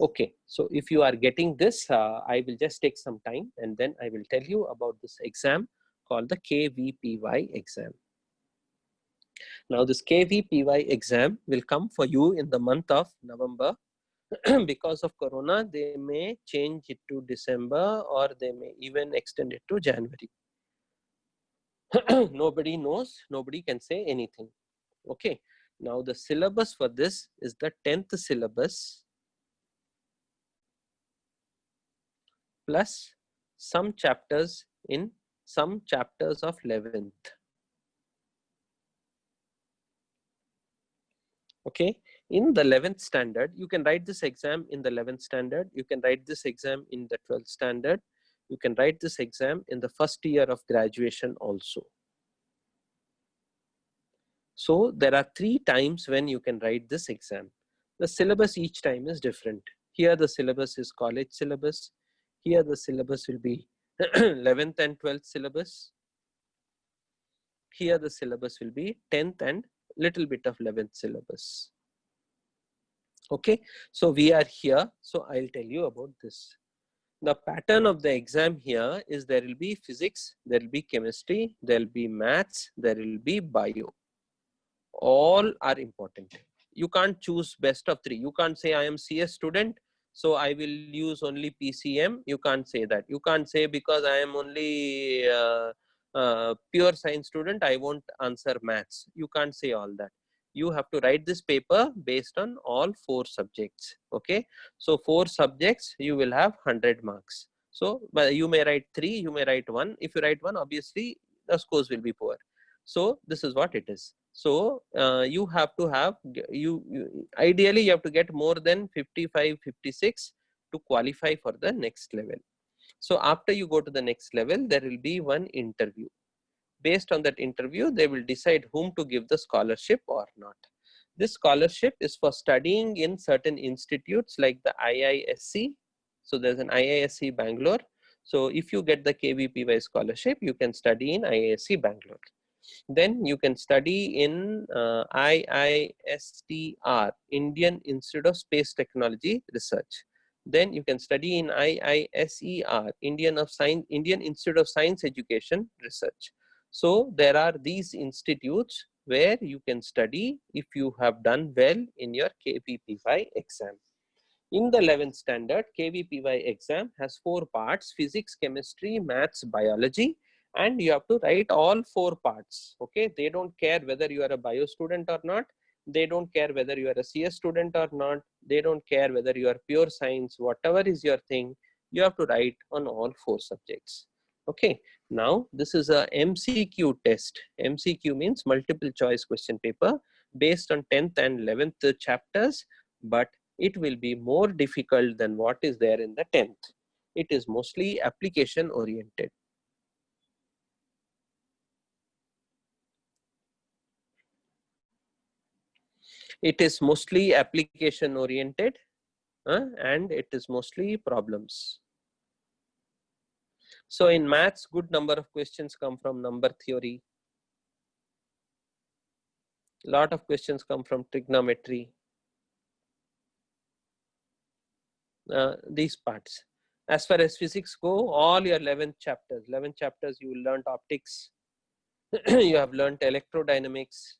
Okay, so if you are getting this, I will just take some time and then I will tell you about this exam called the KVPY exam. Now this KVPY exam will come for you in the month of November. Because of Corona, they may change it to December or they may even extend it to January. Nobody knows, nobody can say anything. Okay, now the syllabus for this is the 10th syllabus plus some chapters in some chapters of 11th. Okay, in the 11th standard, you can write this exam in the 11th standard, you can write this exam in the 12th standard, you can write this exam in the first year of graduation also. So there are 3 times when you can write this exam. The syllabus each time is different. Here the syllabus is college syllabus. Here the syllabus will be 11th and 12th syllabus. Here the syllabus will be 10th and little bit of 11th syllabus. Okay, so we are here. So I'll tell you about this. The pattern of the exam here is there will be physics, there will be chemistry, there will be maths, there will be bio. All are important. You can't choose best of 3. You can't say I am CS student, so I will use only PCM. You can't say that. You can't say because I am only pure science student, I won't answer maths. You can't say all that. You have to write this paper based on all 4 subjects. Okay, so 4 subjects you will have 100 marks. So you may write 3, you may write 1. If you write 1, obviously the scores will be poor. So this is what it is. So you have to have, ideally you have to get more than 55, 56 to qualify for the next level. So after you go to the next level, there will be one interview. Based on that interview, they will decide whom to give the scholarship or not. This scholarship is for studying in certain institutes like the IISc. So there's an IISc Bangalore. So if you get the KVPY scholarship, you can study in IISc Bangalore. Then you can study in IISTR, Indian Institute of Space Technology Research. Then you can study in IISER, Indian Institute of Science Education Research. So there are these institutes where you can study if you have done well in your KVPY exam. In the 11th standard, KVPY exam has 4 parts: physics, chemistry, maths, biology, and you have to write all 4 parts. Okay, they don't care whether you are a bio student or not. They don't care whether you are a CS student or not. They don't care whether you are pure science. Whatever is your thing, you have to write on all 4 subjects. Okay, now this is a MCQ test. MCQ means multiple choice question paper based on 10th and 11th chapters, but it will be more difficult than what is there in the 10th. It is mostly application oriented. It is mostly application oriented and it is mostly problems. So in maths, good number of questions come from number theory. A lot of questions come from trigonometry. These parts. As far as physics go, all your 11 chapters you learned optics, you have learned electrodynamics,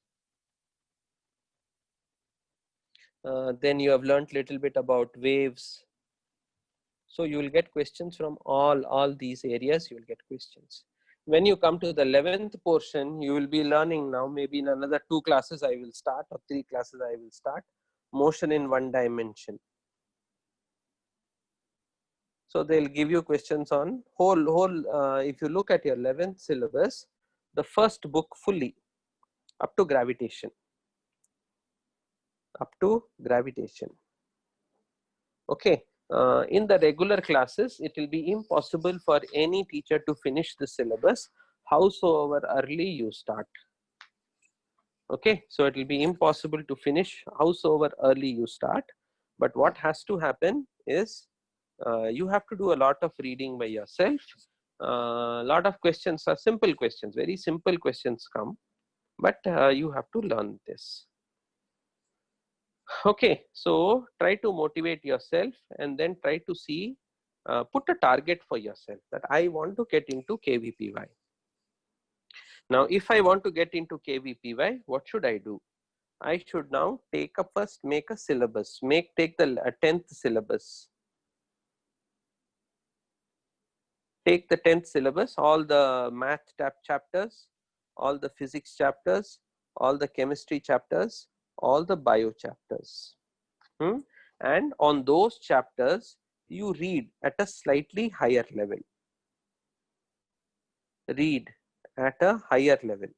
then you have learned little bit about waves. So you will get questions from all these areas. You will get questions. When you come to the 11th portion, you will be learning now, maybe in another 2 classes I will start, or 3 classes I will start, motion in 1 dimension. So they'll give you questions on if you look at your 11th syllabus, the first book fully up to gravitation. Okay, in the regular classes, it will be impossible for any teacher to finish the syllabus, howsoever early you start. Okay, so it will be impossible to finish howsoever early you start. But what has to happen is you have to do a lot of reading by yourself. A lot of questions are simple questions, very simple questions come, but you have to learn this. Okay, so try to motivate yourself and then try to see, put a target for yourself that I want to get into KVPY. Now, if I want to get into KVPY, what should I do? I should now make a syllabus, take the 10th syllabus. Take the 10th syllabus, all the math chapters, all the physics chapters, all the chemistry chapters, all the bio chapters. And on those chapters, you read at a slightly higher level. Read at a higher level.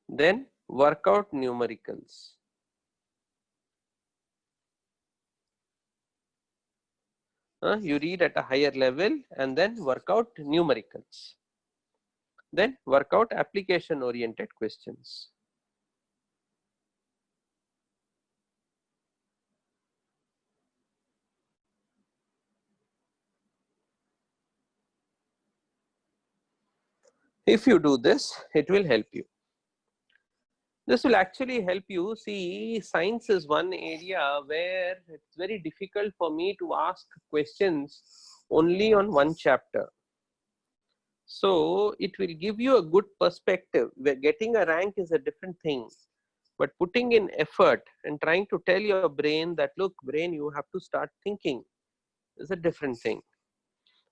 Then work out numericals. You read at a higher level and then work out numericals. Then work out application oriented questions. If you do this, it will help you. This will actually help you. See, science is one area where it's very difficult for me to ask questions only on one chapter. So it will give you a good perspective. Where getting a rank is a different thing, but putting in effort and trying to tell your brain that, look, brain, you have to start thinking, is a different thing.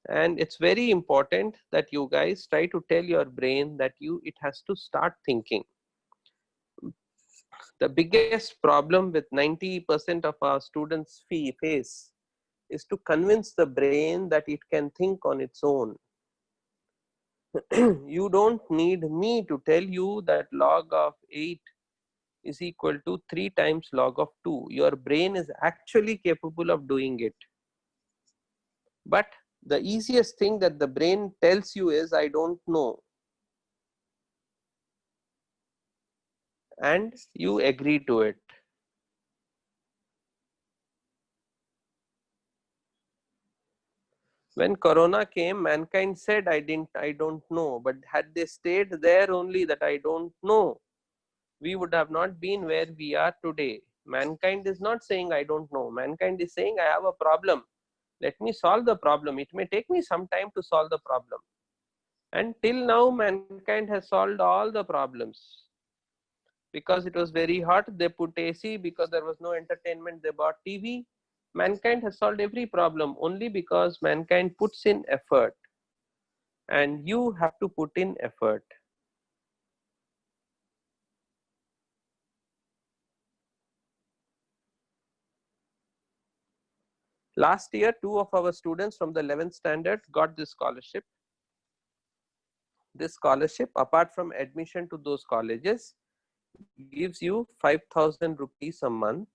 And it's very important that you guys try to tell your brain that it has to start thinking. The biggest problem with 90% of our students face is to convince the brain that it can think on its own. You don't need me to tell you that log of 8 is equal to 3 times log of 2. Your brain is actually capable of doing it. But the easiest thing that the brain tells you is, I don't know. And you agree to it. When Corona came, mankind said, I don't know. But had they stayed there only that I don't know, we would have not been where we are today. Mankind is not saying I don't know. Mankind is saying I have a problem. Let me solve the problem. It may take me some time to solve the problem. And till now, mankind has solved all the problems. Because it was very hot, they put AC. Because there was no entertainment, they bought TV. Mankind has solved every problem only because mankind puts in effort. And you have to put in effort. Last year, 2 of our students from the 11th standard got this scholarship. This scholarship, apart from admission to those colleges, gives you 5,000 rupees a month.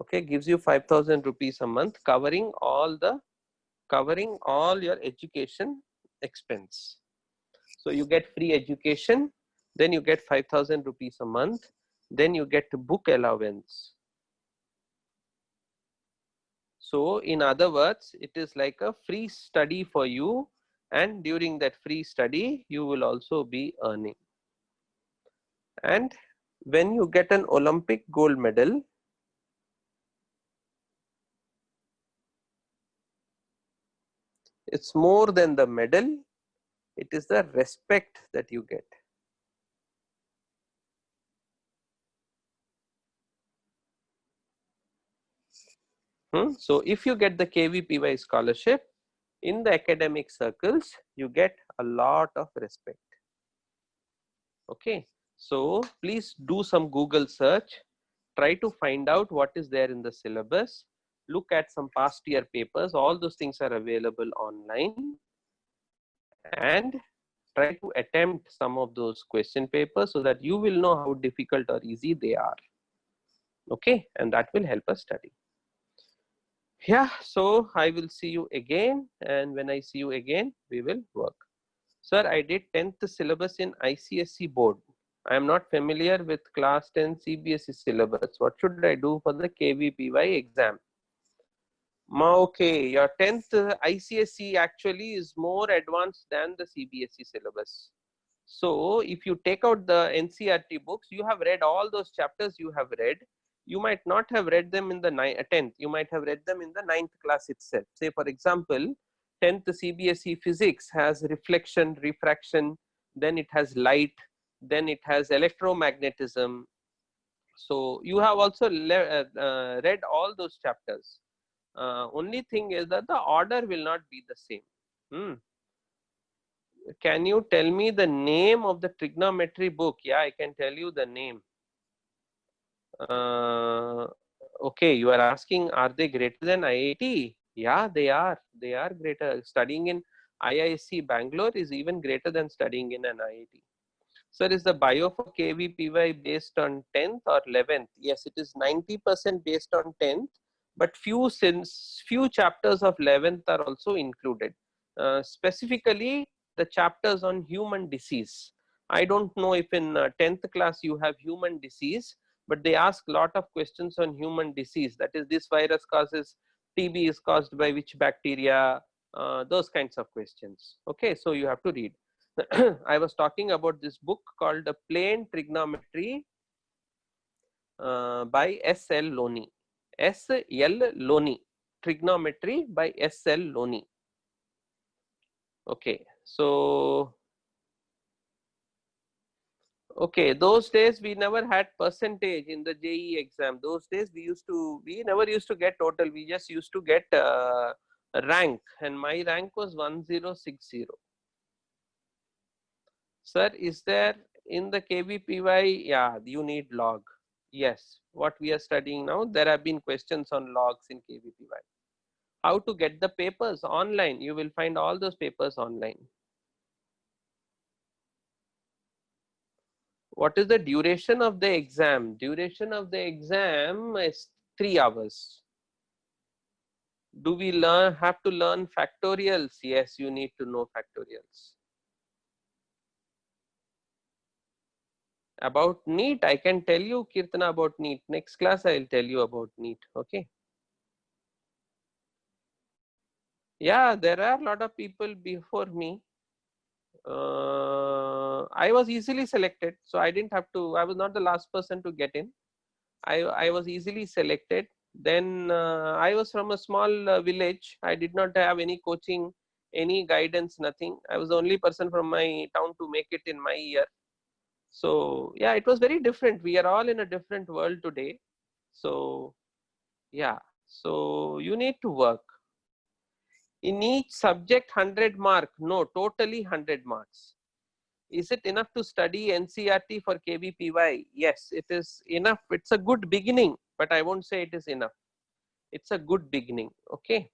Okay, gives you 5,000 rupees a month, covering all your education expense. So you get free education, then you get 5,000 rupees a month, then you get book allowance. So in other words, it is like a free study for you, and during that free study, you will also be earning. And when you get an Olympic gold medal, it's more than the medal, it is the respect that you get. So if you get the KVPY scholarship, in the academic circles, you get a lot of respect. Okay, so please do some Google search, try to find out what is there in the syllabus, look at some past year papers, all those things are available online, and try to attempt some of those question papers so that you will know how difficult or easy they are. Okay, and that will help us study. Yeah, so I will see you again, and when I see you again, we will work. Sir, I did 10th syllabus in ICSE board. I am not familiar with class 10 CBSE syllabus. What should I do for the KVPY exam? Okay, your 10th ICSE actually is more advanced than the CBSE syllabus. So if you take out the NCERT books, you have read all those chapters you have read. You might not have read them in the 10th. You might have read them in the 9th class itself. Say for example, 10th CBSE physics has reflection, refraction, then it has light, then it has electromagnetism. So you have also read all those chapters. Only thing is that the order will not be the same. Can you tell me the name of the trigonometry book? Yeah, I can tell you the name. Okay, you are asking, are they greater than IIT? Yeah, they are. They are greater. Studying in IISc Bangalore is even greater than studying in an IIT. Sir, is the bio for KVPY based on 10th or 11th? Yes, it is 90% based on 10th, but few chapters of 11th are also included. Specifically, the chapters on human disease. I don't know if in 10th class you have human disease, but they ask a lot of questions on human disease. That is, this virus causes TB is caused by which bacteria? Those kinds of questions. Okay, so you have to read. I was talking about this book called The Plane Trigonometry by S.L. Loney. S.L. Loney. Trigonometry by S.L. Loney. Okay, so okay, those days we never had percentage in the JEE exam. Those days we never used to get total. We just used to get rank, and my rank was 1060. Sir, is there in the KVPY? Yeah, you need log. Yes, what we are studying now, there have been questions on logs in KVPY. How to get the papers online? You will find all those papers online. What is the duration of the exam? Duration of the exam is 3 hours. Do we have to learn factorials? Yes, you need to know factorials. About NEET, I can tell you, Kirtana, about NEET. Next class, I will tell you about NEET. Okay. Yeah, there are a lot of people before me. I was easily selected, so I didn't have to. I was not the last person to get in. I was easily selected. Then I was from a small village. I did not have any coaching, any guidance, nothing. I was the only person from my town to make it in my year. So yeah, it was very different. We are all in a different world today. So yeah, so you need to work. In each subject 100 mark? No, totally 100 marks. Is it enough to study NCERT for KVPY? Yes, it is enough. It's a good beginning, but I won't say it is enough. It's a good beginning. Okay.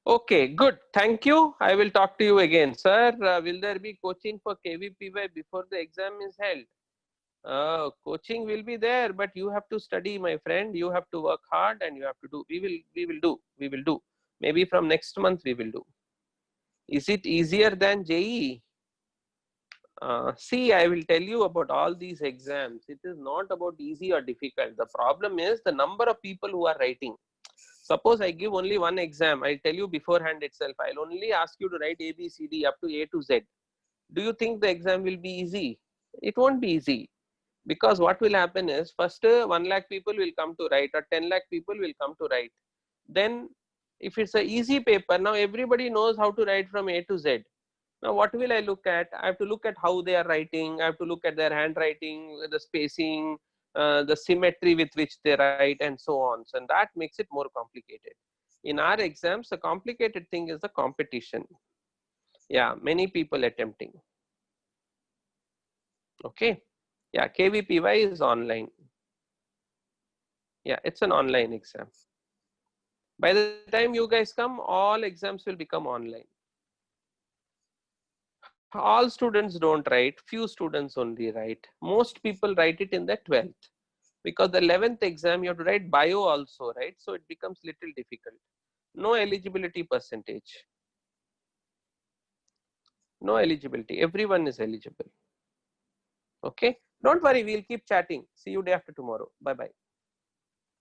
Okay, good. Thank you. I will talk to you again. Sir, will there be coaching for KVPY before the exam is held? Coaching will be there, but you have to study, my friend. You have to work hard and you have to do. We will do. Maybe from next month we will do. Is it easier than JEE? See, I will tell you about all these exams. It is not about easy or difficult. The problem is the number of people who are writing. Suppose I give only one exam, I'll tell you beforehand itself. I'll only ask you to write A, B, C, D up to A to Z. Do you think the exam will be easy? It won't be easy. Because what will happen is, first 1 lakh people will come to write or 10 lakh people will come to write. Then if it's an easy paper, now everybody knows how to write from A to Z. Now what will I look at? I have to look at how they are writing. I have to look at their handwriting, the spacing, the symmetry with which they write and so on. So, and that makes it more complicated. In our exams, the complicated thing is the competition. Yeah, many people attempting. Okay. Yeah, KVPY is online. Yeah, it's an online exam. By the time you guys come, all exams will become online. All students don't write, few students only write. Most people write it in the 12th. Because the 11th exam, you have to write bio also, right? So it becomes little difficult. No eligibility percentage. No eligibility. Everyone is eligible. Okay. Don't worry, we'll keep chatting. See you day after tomorrow. Bye-bye.